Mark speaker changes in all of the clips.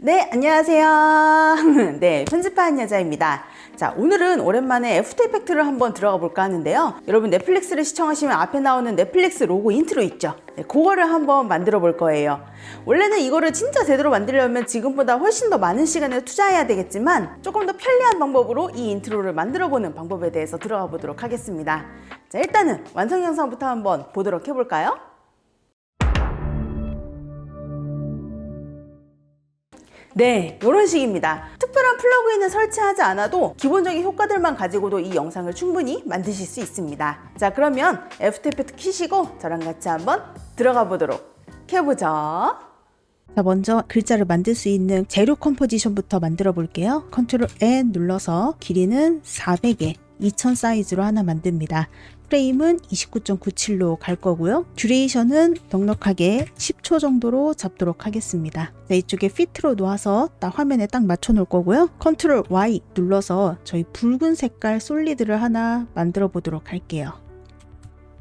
Speaker 1: 네, 안녕하세요. 네, 편집하는 여자입니다. 자, 오늘은 오랜만에 애프터 이펙트를 한번 들어가 볼까 하는데요. 여러분 넷플릭스를 시청하시면 앞에 나오는 넷플릭스 로고 인트로 있죠? 네, 그거를 한번 만들어 볼 거예요. 원래는 이거를 진짜 제대로 만들려면 지금보다 훨씬 더 많은 시간을 투자해야 되겠지만 조금 더 편리한 방법으로 이 인트로를 만들어 보는 방법에 대해서 들어가 보도록 하겠습니다. 자, 일단은 완성 영상부터 한번 보도록 해볼까요? 네, 이런 식입니다. 특별한 플러그인을 설치하지 않아도 기본적인 효과들만 가지고도 이 영상을 충분히 만드실 수 있습니다. 자, 그러면 애프터 이펙트 키시고 저랑 같이 한번 들어가 보도록 해보죠. 자, 먼저 글자를 만들 수 있는 재료 컴포지션부터 만들어 볼게요. 컨트롤 N 눌러서 길이는 400에 2000 사이즈로 하나 만듭니다. 프레임은 29.97로 갈 거고요. 듀레이션은 넉넉하게 10초 정도로 잡도록 하겠습니다. 네, 이쪽에 피트로 놓아서 딱 화면에 딱 맞춰 놓을 거고요. 컨트롤 Y 눌러서 저희 붉은 색깔 솔리드를 하나 만들어 보도록 할게요.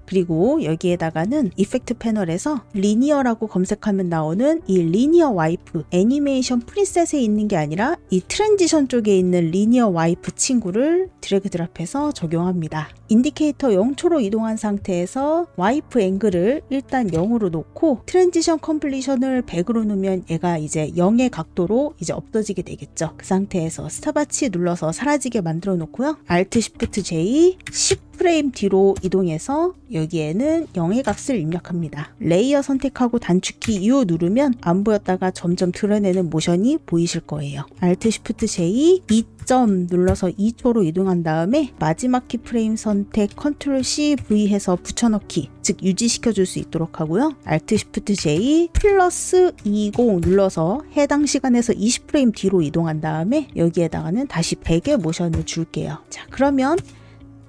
Speaker 1: 그리고 여기에다가는 이펙트 패널에서 리니어라고 검색하면 나오는 이 리니어 와이프 애니메이션 프리셋에 있는 게 아니라 이 트랜지션 쪽에 있는 리니어 와이프 친구를 드래그 드랍해서 적용합니다. 인디케이터 0초로 이동한 상태에서 와이프 앵글을 일단 0으로 놓고 트랜지션 컴플리션을 100으로 놓으면 얘가 이제 0의 각도로 이제 없어지게 되겠죠. 그 상태에서 스탑워치 눌러서 사라지게 만들어 놓고요. Alt Shift J 10프레임 뒤로 이동해서 여기에는 0의 값을 입력합니다. 레이어 선택하고 단축키 U 누르면 안 보였다가 점점 드러내는 모션이 보이실 거예요. Alt Shift J 2점 눌러서 2초로 이동한 다음에 마지막 키프레임 선택 Ctrl C V 해서 붙여넣기, 즉 유지시켜 줄 수 있도록 하고요. Alt Shift J 플러스 20 눌러서 해당 시간에서 20프레임 뒤로 이동한 다음에 여기에다가는 다시 100의 모션을 줄게요. 자, 그러면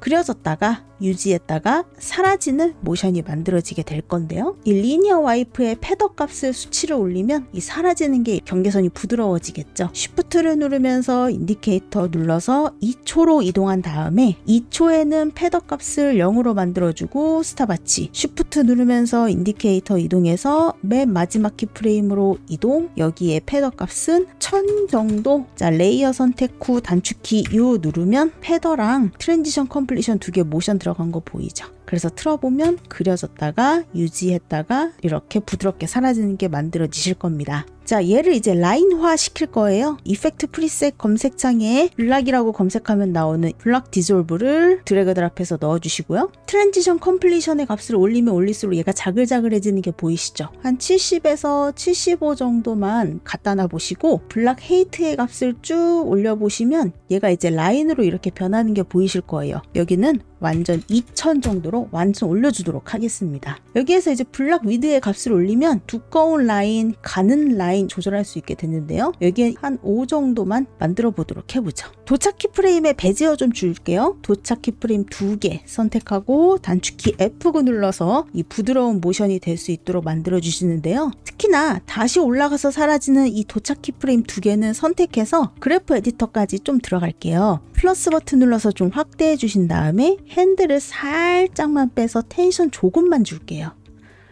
Speaker 1: 그려졌다가 유지했다가 사라지는 모션이 만들어지게 될 건데요. 이 리니어 와이프의 패더 값을 수치를 올리면 이 사라지는 게 경계선이 부드러워지겠죠. Shift를 누르면서 인디케이터 눌러서 2초로 이동한 다음에 2초에는 패더 값을 0으로 만들어주고 스탑워치 Shift 누르면서 인디케이터 이동해서 맨 마지막 키프레임으로 이동, 여기에 패더 값은 1000 정도. 자, 레이어 선택 후 단축키 U 누르면 패더랑 트랜지션 컴플리션 두 개 모션 들어간 거 보이죠? 그래서 틀어보면 그려졌다가 유지했다가 이렇게 부드럽게 사라지는 게 만들어지실 겁니다. 자, 얘를 이제 라인화 시킬 거예요. 이펙트 프리셋 검색창에 블락이라고 검색하면 나오는 블락 디졸브를 드래그 드랍해서 넣어주시고요. 트랜지션 컴플리션의 값을 올리면 올릴수록 얘가 자글자글해지는 게 보이시죠? 한 70에서 75 정도만 갖다 놔보시고 블락 헤이트의 값을 쭉 올려보시면 얘가 이제 라인으로 이렇게 변하는 게 보이실 거예요. 여기는 완전 2000 정도로 완전 올려주도록 하겠습니다. 여기에서 이제 블락 위드의 값을 올리면 두꺼운 라인, 가는 라인 조절할 수 있게 됐는데요. 여기에 한 5 정도만 만들어 보도록 해보죠. 도착 키프레임에 베지어 좀 줄게요. 도착 키프레임 2개 선택하고 단축키 F9 눌러서 이 부드러운 모션이 될 수 있도록 만들어 주시는데요. 특히나 다시 올라가서 사라지는 이 도착 키프레임 2개는 선택해서 그래프 에디터까지 좀 들어갈게요. 플러스 버튼 눌러서 좀 확대해 주신 다음에 핸들을 살짝만 빼서 텐션 조금만 줄게요.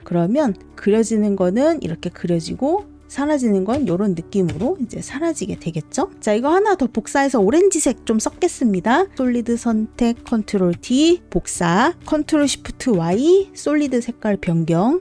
Speaker 1: 그러면 그려지는 거는 이렇게 그려지고 사라지는 건 이런 느낌으로 이제 사라지게 되겠죠? 자, 이거 하나 더 복사해서 오렌지색 좀 섞겠습니다. 솔리드 선택 컨트롤 D 복사, 컨트롤 시프트 Y 솔리드 색깔 변경,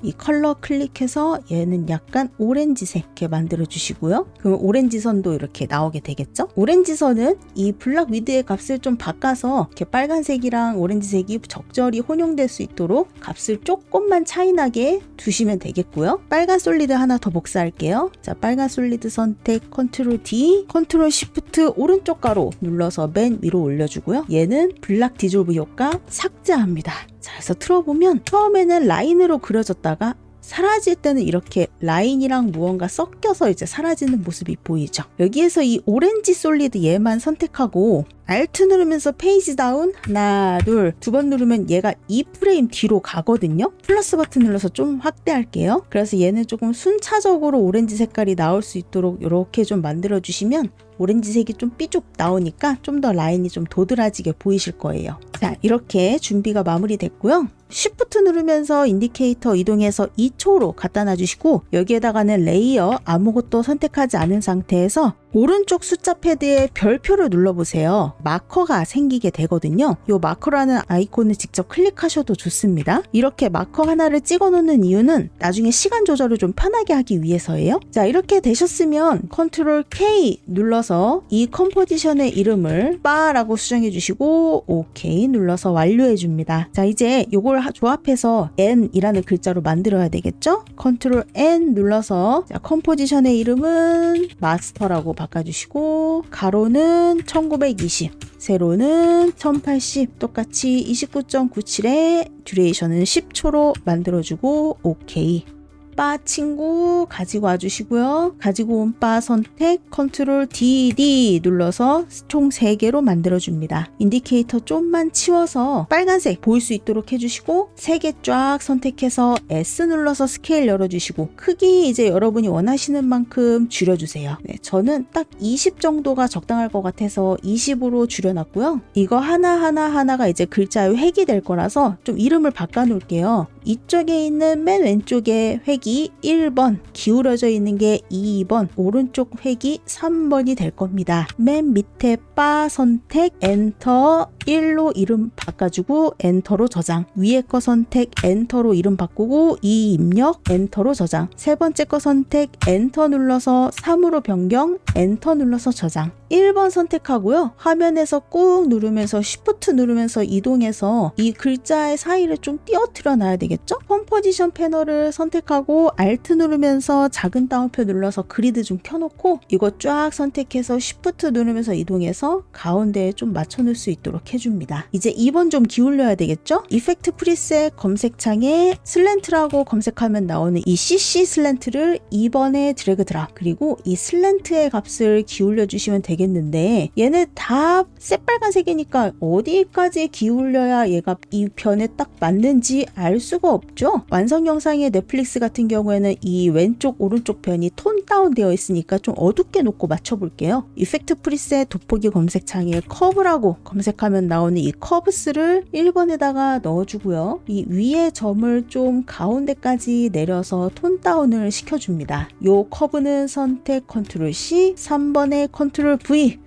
Speaker 1: 이 컬러 클릭해서 얘는 약간 오렌지색 이렇게 만들어 주시고요. 그러면 오렌지 선도 이렇게 나오게 되겠죠? 오렌지 선은 이 블락 위드의 값을 좀 바꿔서 이렇게 빨간색이랑 오렌지색이 적절히 혼용될 수 있도록 값을 조금만 차이 나게 두시면 되겠고요. 빨간 솔리드 하나 더 복사할게요. 자, 빨간 솔리드 선택 컨트롤 D, 컨트롤 시프트 오른쪽 가로 눌러서 맨 위로 올려주고요. 얘는 블락 디졸브 효과 삭제합니다. 자, 그래서 틀어보면 처음에는 라인으로 그려졌다가 사라질 때는 이렇게 라인이랑 무언가 섞여서 이제 사라지는 모습이 보이죠. 여기에서 이 오렌지 솔리드 얘만 선택하고 Alt 누르면서 페이지 다운 하나 두 번 누르면 얘가 2프레임 뒤로 가거든요. 플러스 버튼 눌러서 좀 확대할게요. 그래서 얘는 조금 순차적으로 오렌지 색깔이 나올 수 있도록 이렇게 좀 만들어 주시면 오렌지색이 좀 삐죽 나오니까 좀 더 라인이 좀 도드라지게 보이실 거예요. 자, 이렇게 준비가 마무리됐고요. Shift 누르면서 인디케이터 이동해서 2초로 갖다 놔주시고 여기에다가는 레이어 아무것도 선택하지 않은 상태에서 오른쪽 숫자 패드에 별표를 눌러보세요. 마커가 생기게 되거든요. 이 마커라는 아이콘을 직접 클릭하셔도 좋습니다. 이렇게 마커 하나를 찍어 놓는 이유는 나중에 시간 조절을 좀 편하게 하기 위해서예요. 자, 이렇게 되셨으면 컨트롤 K 눌러서 이 컴포지션의 이름을 바라고 수정해 주시고 OK 눌러서 완료해 줍니다. 자, 이제 이걸 조합해서 N이라는 글자로 만들어야 되겠죠? 컨트롤 N 눌러서 자, 컴포지션의 이름은 마스터라고 바꿔주시고 가로는 1920 세로는 1080 똑같이 29.97에 듀레이션은 10초로 만들어주고 OK. 바 친구 가지고 와주시고요. 가지고 온 바 선택 컨트롤 DD 눌러서 총 3개로 만들어줍니다. 인디케이터 좀만 치워서 빨간색 보일 수 있도록 해주시고 3개 쫙 선택해서 S 눌러서 스케일 열어주시고 크기 이제 여러분이 원하시는 만큼 줄여주세요. 네, 저는 딱 20 정도가 적당할 것 같아서 20으로 줄여놨고요. 이거 하나가 이제 글자의 획이 될 거라서 좀 이름을 바꿔놓을게요. 이쪽에 있는 맨 왼쪽에 획이 1번, 기울어져 있는 게 2번, 오른쪽 획이 3번이 될 겁니다. 맨 밑에 바 선택, 엔터, 1로 이름 바꿔주고 엔터로 저장. 위에 거 선택, 엔터로 이름 바꾸고 2 입력, 엔터로 저장. 세 번째 거 선택, 엔터 눌러서 3으로 변경, 엔터 눌러서 저장. 1번 선택하고요. 화면에서 꾹 누르면서 Shift 누르면서 이동해서 이 글자의 사이를 좀 띄어트려 놔야 되겠죠? 컴포지션 패널을 선택하고 Alt 누르면서 작은 따옴표 눌러서 그리드 좀 켜놓고 이거 쫙 선택해서 Shift 누르면서 이동해서 가운데에 좀 맞춰놓을 수 있도록 해줍니다. 이제 2번 좀 기울여야 되겠죠? 이펙트 프리셋 검색창에 슬랜트라고 검색하면 나오는 이 CC 슬랜트를 2번에 드래그 드랍 그리고 이 슬랜트의 값을 기울여 주시면 되겠는데 얘네 다 새빨간색이니까 어디까지 기울여야 얘가 이 편에 딱 맞는지 알 수가 없죠. 완성 영상의 넷플릭스 같은 경우에는 이 왼쪽 오른쪽 편이 톤 다운 되어 있으니까 좀 어둡게 놓고 맞춰볼게요. 이펙트 프리셋 돋보기 검색창에 커브라고 검색하면 나오는 이 커브스를 1번에다가 넣어주고요. 이 위에 점을 좀 가운데까지 내려서 톤 다운을 시켜줍니다. 요 커브는 선택 컨트롤 C, 3번에 컨트롤 V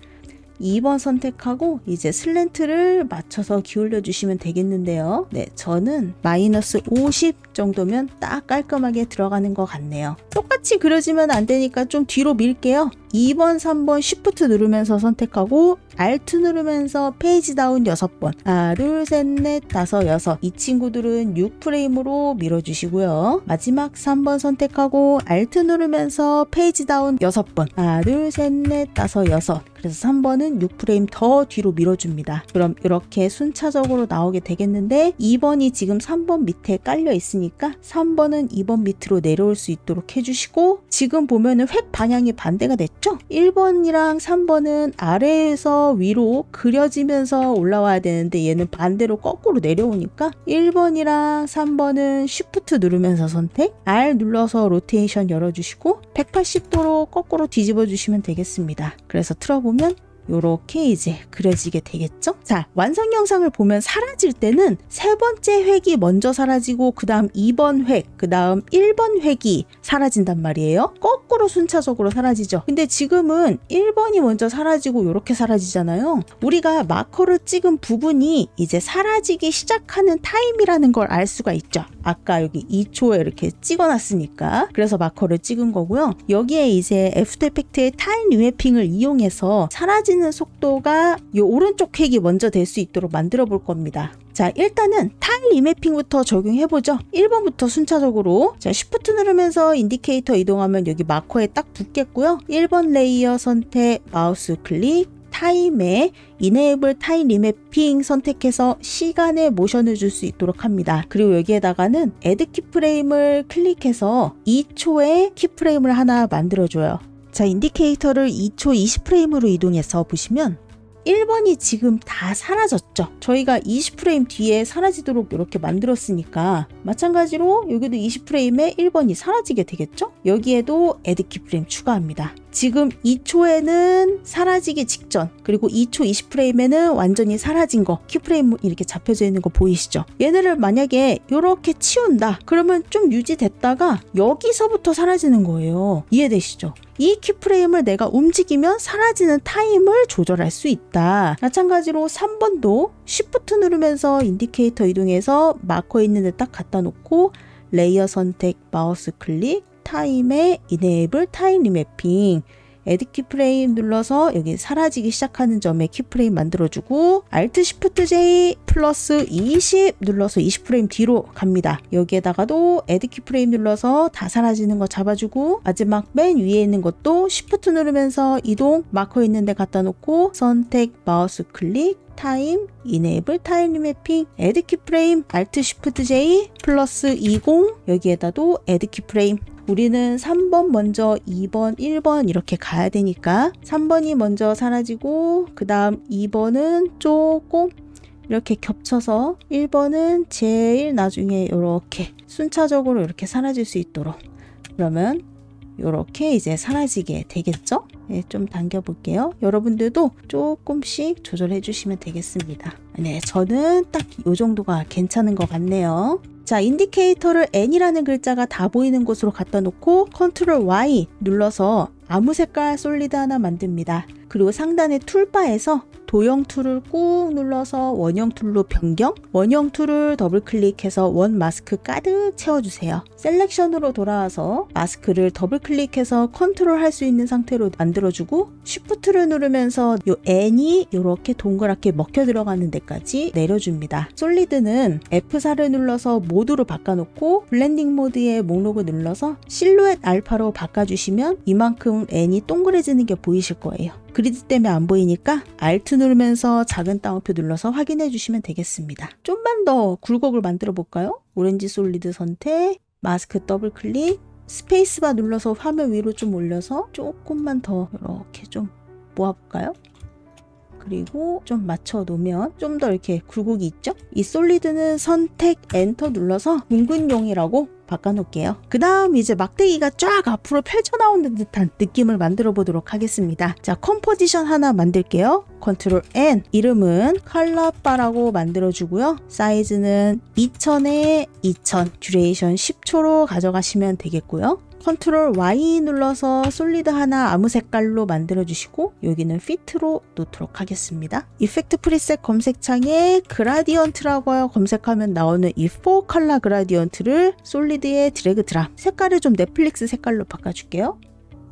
Speaker 1: 2번 선택하고 이제 슬랜트를 맞춰서 기울여 주시면 되겠는데요. 네, 저는 마이너스 50 정도면 딱 깔끔하게 들어가는 것 같네요. 똑같이 그려지면 안 되니까 좀 뒤로 밀게요. 2번, 3번 Shift 누르면서 선택하고 Alt 누르면서 페이지 다운 6번 하나, 둘, 셋, 넷, 다섯, 여섯 이 친구들은 6프레임으로 밀어주시고요. 마지막 3번 선택하고 Alt 누르면서 페이지 다운 6번 하나, 둘, 셋, 넷, 다섯, 여섯 그래서 3번은 6프레임 더 뒤로 밀어줍니다. 그럼 이렇게 순차적으로 나오게 되겠는데 2번이 지금 3번 밑에 깔려 있으니까 3번은 2번 밑으로 내려올 수 있도록 해주시고 지금 보면은 획 방향이 반대가 됐죠? 1번이랑 3번은 아래에서 위로 그려지면서 올라와야 되는데 얘는 반대로 거꾸로 내려오니까 1번이랑 3번은 Shift 누르면서 선택, R 눌러서 로테이션 열어주시고 180도로 거꾸로 뒤집어 주시면 되겠습니다. 그래서 틀어보면 요렇게 이제 그려지게 되겠죠? 자, 완성 영상을 보면 사라질 때는 세 번째 획이 먼저 사라지고 그 다음 2번 획, 그 다음 1번 획이 사라진단 말이에요. 거꾸로 순차적으로 사라지죠. 근데 지금은 1번이 먼저 사라지고 요렇게 사라지잖아요. 우리가 마커를 찍은 부분이 이제 사라지기 시작하는 타임이라는 걸 알 수가 있죠. 아까 여기 2초에 이렇게 찍어놨으니까 그래서 마커를 찍은 거고요. 여기에 이제 애프터 이펙트의 타임 리매핑을 이용해서 사라지는 속도가 이 오른쪽 획이 먼저 될 수 있도록 만들어 볼 겁니다. 자, 일단은 타임 리매핑부터 적용해보죠. 1번부터 순차적으로 자, Shift 누르면서 인디케이터 이동하면 여기 마커에 딱 붙겠고요. 1번 레이어 선택, 마우스 클릭, 타임에 Enable 타임 리매핑 선택해서 시간에 모션을 줄 수 있도록 합니다. 그리고 여기에다가는 Add 키프레임을 클릭해서 2초의 키프레임을 하나 만들어줘요. 자, 인디케이터를 2초 20프레임으로 이동해서 보시면 1번이 지금 다 사라졌죠. 저희가 20프레임 뒤에 사라지도록 이렇게 만들었으니까 마찬가지로 여기도 20프레임에 1번이 사라지게 되겠죠. 여기에도 Add 키프레임 추가합니다. 지금 2초에는 사라지기 직전, 그리고 2초 20프레임에는 완전히 사라진 거, 키프레임 이렇게 잡혀져 있는 거 보이시죠? 얘네를 만약에 이렇게 치운다 그러면 좀 유지됐다가 여기서부터 사라지는 거예요. 이해되시죠? 이 키프레임을 내가 움직이면 사라지는 타임을 조절할 수 있다. 마찬가지로 3번도 Shift 누르면서 인디케이터 이동해서 마커 있는 데 딱 갖다 놓고 레이어 선택, 마우스 클릭, 타임에 이네이블 타임 리매핑, 에드 키프레임 눌러서 여기 사라지기 시작하는 점에 키프레임 만들어주고 Alt Shift J 플러스 20 눌러서 20프레임 뒤로 갑니다. 여기에다가도 에드 키프레임 눌러서 다 사라지는 거 잡아주고 마지막 맨 위에 있는 것도 Shift 누르면서 이동, 마커 있는 데 갖다 놓고 선택, 마우스 클릭, 타임, 이네이블 타임 리매핑, 에드 키프레임, Alt Shift J 플러스 20 여기에다도 에드 키프레임. 우리는 3번 먼저 2번 1번 이렇게 가야 되니까 3번이 먼저 사라지고 그 다음 2번은 조금 이렇게 겹쳐서 1번은 제일 나중에 이렇게 순차적으로 이렇게 사라질 수 있도록, 그러면 이렇게 이제 사라지게 되겠죠? 네, 좀 당겨 볼게요. 여러분들도 조금씩 조절해 주시면 되겠습니다. 네, 저는 딱 이 정도가 괜찮은 것 같네요. 자, 인디케이터를 N이라는 글자가 다 보이는 곳으로 갖다 놓고 Ctrl Y 눌러서 아무 색깔 솔리드 하나 만듭니다. 그리고 상단의 툴바에서 도형 툴을 꾹 눌러서 원형 툴로 변경, 원형 툴을 더블 클릭해서 원 마스크 가득 채워주세요. 셀렉션으로 돌아와서 마스크를 더블 클릭해서 컨트롤 할 수 있는 상태로 만들어주고 Shift를 누르면서 요 N이 이렇게 동그랗게 먹혀 들어가는 데까지 내려줍니다. 솔리드는 F4를 눌러서 모드로 바꿔놓고 블렌딩 모드의 목록을 눌러서 실루엣 알파로 바꿔주시면 이만큼 N이 동그래지는 게 보이실 거예요. 그리드 때문에 안 보이니까 Alt 누르면서 작은 따옴표 눌러서 확인해 주시면 되겠습니다. 좀만 더 굴곡을 만들어 볼까요? 오렌지 솔리드 선택, 마스크 더블 클릭, 스페이스바 눌러서 화면 위로 좀 올려서 조금만 더 이렇게 좀 모아볼까요? 그리고 좀 맞춰 놓으면 좀 더 이렇게 굴곡이 있죠? 이 솔리드는 선택 엔터 눌러서 둥근용이라고 바꿔놓을게요. 그 다음 이제 막대기가 쫙 앞으로 펼쳐나오는 듯한 느낌을 만들어 보도록 하겠습니다. 자, 컴포지션 하나 만들게요. Ctrl N, 이름은 컬러바라고 만들어주고요. 사이즈는 2000에 2000, 듀레이션 10초로 가져가시면 되겠고요. Ctrl Y 눌러서 솔리드 하나 아무 색깔로 만들어 주시고 여기는 fit로 놓도록 하겠습니다. 이펙트 프리셋 검색창에 그라디언트라고 검색하면 나오는 이 4컬러 그라디언트를 솔리드에 드래그 드랍, 색깔을 좀 넷플릭스 색깔로 바꿔줄게요.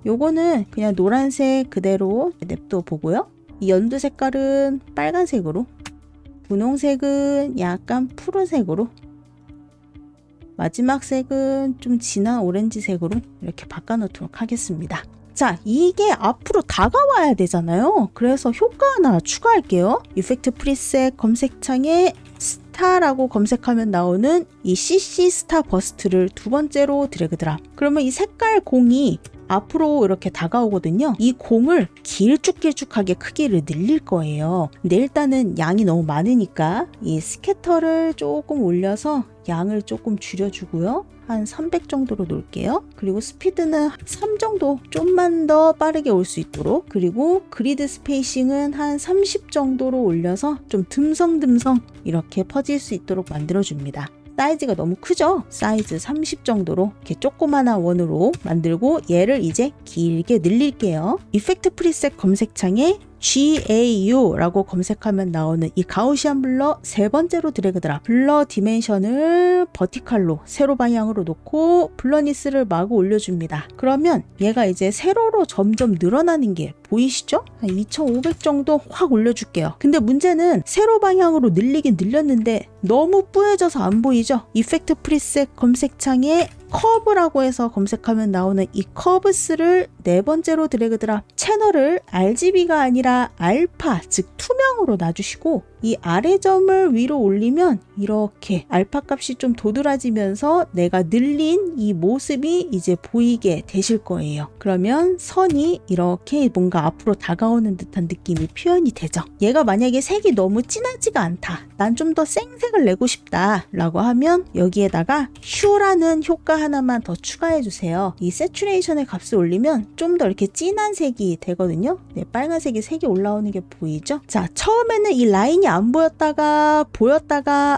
Speaker 1: 요거는 그냥 노란색 그대로 냅둬 보고요. 이 연두 색깔은 빨간색으로, 분홍색은 약간 푸른색으로, 마지막 색은 좀 진한 오렌지색으로 이렇게 바꿔놓도록 하겠습니다. 자, 이게 앞으로 다가와야 되잖아요. 그래서 효과 하나 추가할게요. 이펙트 프리셋 검색창에 스타라고 검색하면 나오는 이 CC 스타 버스트를 두 번째로 드래그 드랍. 그러면 이 색깔 공이 앞으로 이렇게 다가오거든요. 이 공을 길쭉길쭉하게 크기를 늘릴 거예요. 근데 일단은 양이 너무 많으니까 이 스캐터를 조금 올려서 양을 조금 줄여주고요. 한 300 정도로 놓을게요. 그리고 스피드는 3 정도, 좀만 더 빠르게 올 수 있도록, 그리고 그리드 스페이싱은 한 30 정도로 올려서 좀 듬성듬성 이렇게 퍼질 수 있도록 만들어줍니다. 사이즈가 너무 크죠? 사이즈 30 정도로 이렇게 조그마한 원으로 만들고 얘를 이제 길게 늘릴게요. 이펙트 프리셋 검색창에 GAU라고 검색하면 나오는 이 가우시안 블러 세 번째로 드래그 드랍, 블러 디멘션을 버티칼로 세로 방향으로 놓고 블러니스를 마구 올려줍니다. 그러면 얘가 이제 세로로 점점 늘어나는 게 보이시죠? 한 2500 정도 확 올려줄게요. 근데 문제는 세로 방향으로 늘리긴 늘렸는데 너무 뿌얘져서 안 보이죠? 이펙트 프리셋 검색창에 커브라고 해서 검색하면 나오는 이 커브스를 네 번째로 드래그 드랍, 채널을 RGB가 아니라 알파, 즉 투명으로 놔주시고 이 아래 점을 위로 올리면 이렇게 알파 값이 좀 도드라지면서 내가 늘린 이 모습이 이제 보이게 되실 거예요. 그러면 선이 이렇게 뭔가 앞으로 다가오는 듯한 느낌이 표현이 되죠. 얘가 만약에 색이 너무 진하지가 않다, 난 좀 더 생색을 내고 싶다 라고 하면 여기에다가 휴라는 효과 하나만 더 추가해 주세요. 이 세츄레이션의 값을 올리면 좀 더 이렇게 진한 색이 되거든요. 네, 빨간색이 색이 올라오는 게 보이죠? 자, 처음에는 이 라인이 안 보였다가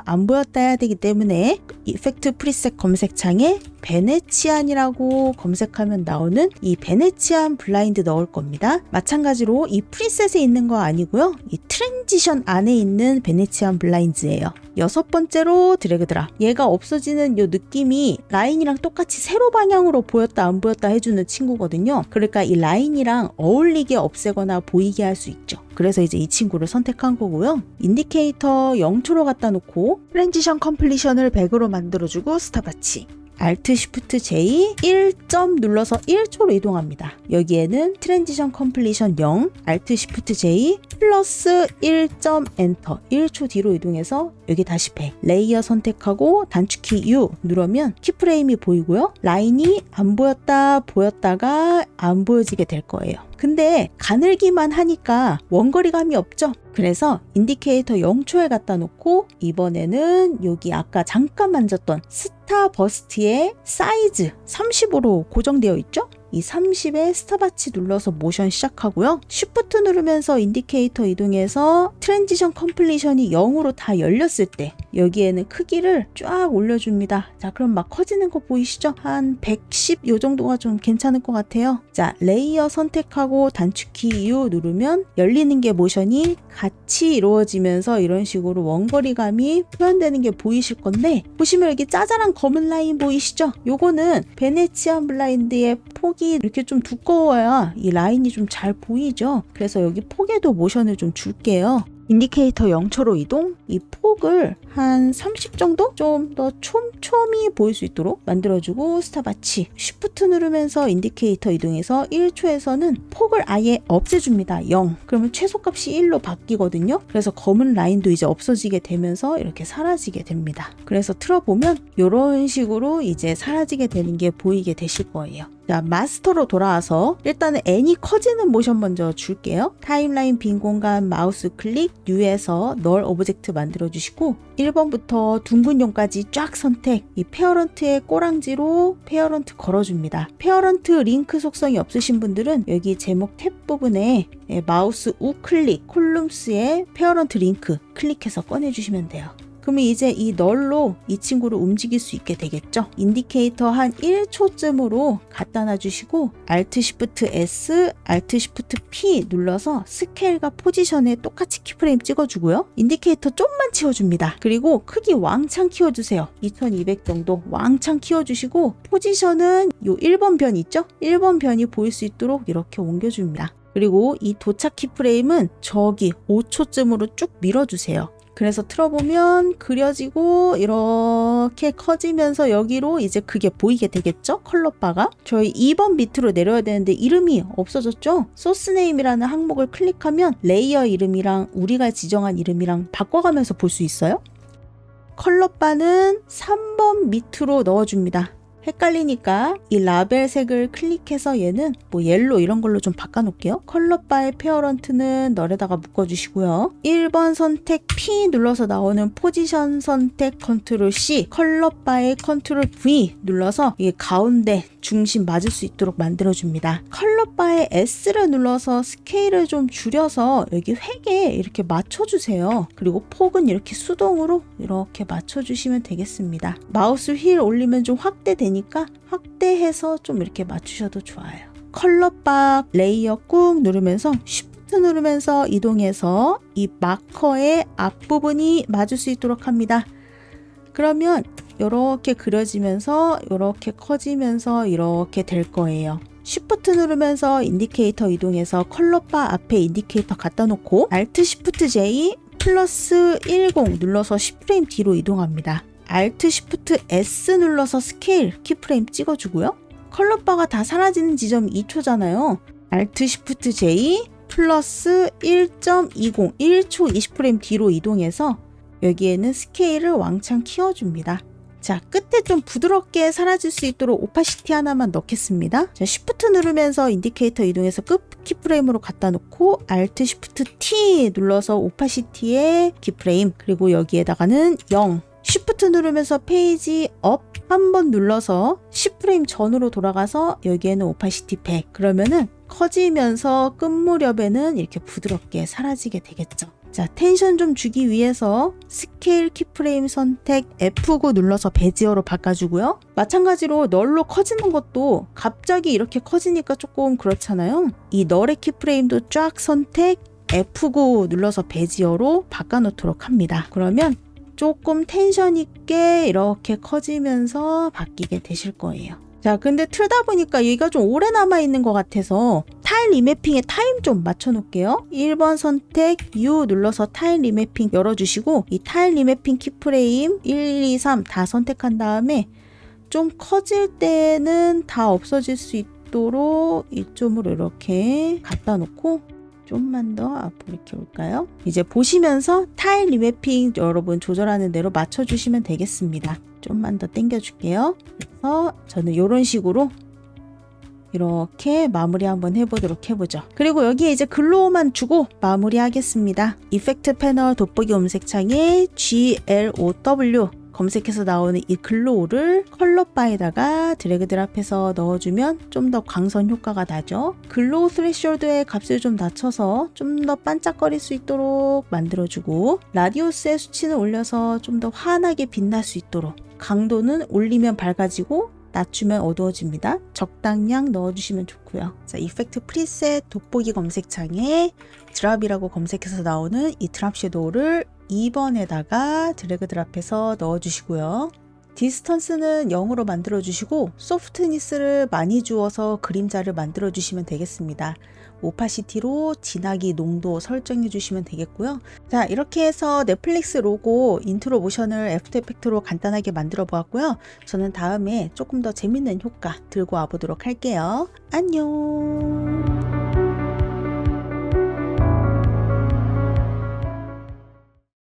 Speaker 1: 안 보였다 해야 되기 때문에 이펙트 프리셋 검색창에 베네치안이라고 검색하면 나오는 이 베네치안 블라인드 넣을 겁니다. 마찬가지로 이 프리셋에 있는 거 아니고요. 이 트랜지션 안에 있는 베네치안 블라인드예요. 6번째로 드래그 드랍. 얘가 없어지는 요 느낌이 라인이랑 똑같이 세로 방향으로 보였다 안 보였다 해주는 친구거든요. 그러니까 이 라인이랑 어울리게 없애거나 보이게 할 수 있죠. 그래서 이제 이 친구를 선택한 거고요. 인디케이터 0초로 갖다 놓고 트랜지션 컴플리션을 100으로 만들어주고 스탑워치. Alt Shift J 1점 눌러서 1초로 이동합니다. 여기에는 트랜지션 컴플리션 0, Alt Shift J 플러스 1점 엔터 1초 뒤로 이동해서 여기 다시 100. 레이어 선택하고 단축키 U 누르면 키프레임이 보이고요. 라인이 안 보였다 보였다가 안 보여지게 될 거예요. 근데 가늘기만 하니까 원거리감이 없죠? 그래서 인디케이터 0초에 갖다 놓고 이번에는 여기 아까 잠깐 만졌던 스타버스트의 사이즈 30으로 고정되어 있죠? 이 30에 스탑워치 눌러서 모션 시작하고요. Shift 누르면서 인디케이터 이동해서 트랜지션 컴플리션이 0으로 다 열렸을 때 여기에는 크기를 쫙 올려줍니다. 자, 그럼 막 커지는 거 보이시죠? 한 110 요 정도가 좀 괜찮을 것 같아요. 자, 레이어 선택하고 단축키 U 누르면 열리는 게 모션이 같이 이루어지면서 이런 식으로 원거리감이 표현되는 게 보이실 건데 보시면 여기 짜잘한 검은 라인 보이시죠? 요거는 베네치안 블라인드의 폭이 이렇게 좀 두꺼워야 이 라인이 좀 잘 보이죠? 그래서 여기 폭에도 모션을 좀 줄게요. 인디케이터 0초로 이동, 이 폭을 한 30 정도? 좀 더 촘촘히 보일 수 있도록 만들어주고 스탑워치 Shift 누르면서 인디케이터 이동해서 1초에서는 폭을 아예 없애줍니다. 0. 그러면 최소값이 1로 바뀌거든요. 그래서 검은 라인도 이제 없어지게 되면서 이렇게 사라지게 됩니다. 그래서 틀어보면 이런 식으로 이제 사라지게 되는 게 보이게 되실 거예요. 자, 마스터로 돌아와서 일단은 N이 커지는 모션 먼저 줄게요. 타임라인 빈 공간 마우스 클릭 U에서 널 오브젝트 만들어 주시고 1번부터 둥근 용까지 쫙 선택. 이 페어런트의 꼬랑지로 페어런트 걸어줍니다. 페어런트 링크 속성이 없으신 분들은 여기 제목 탭 부분에 마우스 우클릭 콜룸스의 페어런트 링크 클릭해서 꺼내주시면 돼요. 그러면 이제 이 널로 이 친구를 움직일 수 있게 되겠죠. 인디케이터 한 1초쯤으로 갖다 놔주시고 Alt Shift S, Alt Shift P 눌러서 스케일과 포지션에 똑같이 키프레임 찍어주고요. 인디케이터 좀만 치워줍니다. 그리고 크기 왕창 키워주세요. 2200 정도 왕창 키워주시고 포지션은 요 1번 변 있죠? 1번 변이 보일 수 있도록 이렇게 옮겨줍니다. 그리고 이 도착 키프레임은 저기 5초쯤으로 쭉 밀어주세요. 그래서 틀어보면 그려지고 이렇게 커지면서 여기로 이제 그게 보이게 되겠죠? 컬러바가. 저희 2번 밑으로 내려야 되는데 이름이 없어졌죠? 소스 네임이라는 항목을 클릭하면 레이어 이름이랑 우리가 지정한 이름이랑 바꿔가면서 볼 수 있어요. 컬러바는 3번 밑으로 넣어줍니다. 헷갈리니까 이 라벨 색을 클릭해서 얘는 뭐 옐로 이런 걸로 좀 바꿔놓을게요. 컬러바의 페어런트는 널에다가 묶어주시고요. 1번 선택 P 눌러서 나오는 포지션 선택 컨트롤 C, 컬러바의 컨트롤 V 눌러서 이게 가운데 중심 맞을 수 있도록 만들어줍니다. 컬러바의 S를 눌러서 스케일을 좀 줄여서 여기 획에 이렇게 맞춰주세요. 그리고 폭은 이렇게 수동으로 이렇게 맞춰주시면 되겠습니다. 마우스 휠 올리면 좀 확대되니까 확대해서 좀 이렇게 맞추셔도 좋아요. 컬러바 레이어 꾹 누르면서 Shift 누르면서 이동해서 이 마커의 앞부분이 맞을 수 있도록 합니다. 그러면 이렇게 그려지면서 이렇게 커지면서 이렇게 될 거예요. Shift 누르면서 인디케이터 이동해서 컬러바 앞에 인디케이터 갖다 놓고 Alt Shift J 플러스 10 눌러서 10프레임 뒤로 이동합니다. Alt Shift S 눌러서 스케일 키프레임 찍어주고요. 컬러바가 다 사라지는 지점이 2초잖아요. Alt Shift J 플러스 1.20 1초 20프레임 뒤로 이동해서 여기에는 스케일을 왕창 키워줍니다. 자, 끝에 좀 부드럽게 사라질 수 있도록 오파시티 하나만 넣겠습니다. 자, Shift 누르면서 인디케이터 이동해서 끝 키프레임으로 갖다 놓고 Alt Shift T 눌러서 오파시티의 키프레임, 그리고 여기에다가는 0. Shift 누르면서 페이지 업 한번 눌러서 10프레임 전으로 돌아가서 여기에는 오파시티 100. 그러면은 커지면서 끝 무렵에는 이렇게 부드럽게 사라지게 되겠죠. 자, 텐션 좀 주기 위해서 스케일 키프레임 선택 F9 눌러서 베지어로 바꿔주고요. 마찬가지로 널로 커지는 것도 갑자기 이렇게 커지니까 조금 그렇잖아요. 이 널의 키프레임도 쫙 선택 F9 눌러서 베지어로 바꿔놓도록 합니다. 그러면 조금 텐션 있게 이렇게 커지면서 바뀌게 되실 거예요. 자, 근데 틀다 보니까 얘가 좀 오래 남아있는 것 같아서 타일 리매핑에 타임 좀 맞춰놓을게요. 1번 선택 U 눌러서 타일 리매핑 열어주시고 이 타일 리매핑 키프레임 1, 2, 3 다 선택한 다음에 좀 커질 때는 다 없어질 수 있도록 이점으로 이렇게 갖다 놓고 좀만 더 앞으로 이렇게 올까요? 이제 보시면서 타일 리매핑 여러분 조절하는 대로 맞춰주시면 되겠습니다. 좀만 더 당겨줄게요. 그래서 저는 이런 식으로 이렇게 마무리 한번 해보도록 해보죠. 그리고 여기에 이제 글로우만 주고 마무리 하겠습니다. 이펙트 패널 돋보기 검색창에 GLOW 검색해서 나오는 이 글로우를 컬러 바에다가 드래그 드랍해서 넣어주면 좀 더 광선 효과가 나죠. 글로우 스레시홀드의 값을 좀 낮춰서 좀 더 반짝거릴 수 있도록 만들어주고 라디우스의 수치는 올려서 좀 더 환하게 빛날 수 있도록 강도는 올리면 밝아지고 낮추면 어두워집니다. 적당량 넣어주시면 좋고요. 자, 이펙트 프리셋 돋보기 검색창에 드랍이라고 검색해서 나오는 이 드랍 섀도우를 2번에다가 드래그 드랍해서 넣어주시고요. 디스턴스는 0으로 만들어주시고 소프트니스를 많이 주어서 그림자를 만들어주시면 되겠습니다. 오파시티로 진하기 농도 설정해 주시면 되겠고요. 자, 이렇게 해서 넷플릭스 로고 인트로 모션을 애프터 이펙트로 간단하게 만들어 보았고요. 저는 다음에 조금 더 재밌는 효과 들고 와 보도록 할게요. 안녕.